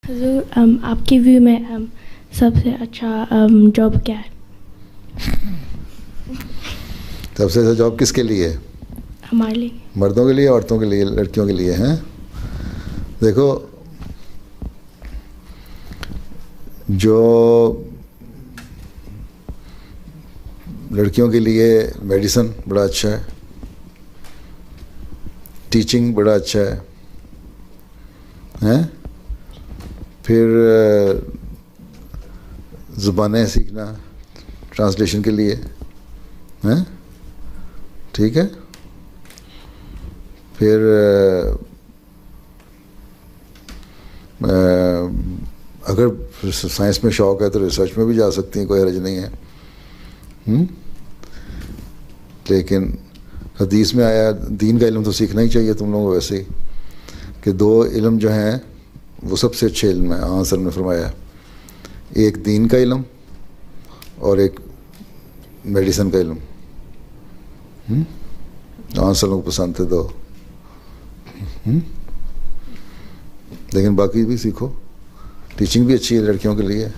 हुजूर, आपके व्यू में सबसे अच्छा जॉब क्या है? सबसे अच्छा जॉब किसके लिए है? हमारे लिए। मर्दों के लिए, औरतों के लिए, लड़कियों के लिए हैं? देखो, जो लड़कियों के लिए मेडिसिन बड़ा अच्छा है, टीचिंग बड़ा अच्छा है, हैं? फिर ज़ुबानें सीखना ट्रांसलेशन के लिए, हैं? ठीक है। फिर अगर साइंस में शौक़ है तो रिसर्च में भी जा सकती हैं, कोई हर्ज नहीं है। लेकिन हदीस में आया, दीन का इल्म तो सीखना ही चाहिए तुम लोगों को वैसे ही, कि दो इल्म जो हैं वो सबसे अच्छे इल्म हैं। आंसर में फरमाया, एक दीन का इल्म और एक मेडिसिन का इल्म। आंसर लोग पसंद थे दो। लेकिन बाकी भी सीखो, टीचिंग भी अच्छी है लड़कियों के लिए।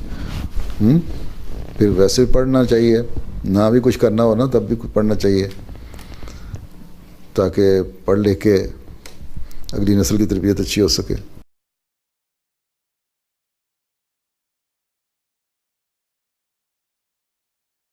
फिर वैसे भी पढ़ना चाहिए, ना भी कुछ करना हो ना तब भी कुछ पढ़ना चाहिए, ताकि पढ़ लिख के अगली नस्ल की तरबियत अच्छी हो सके।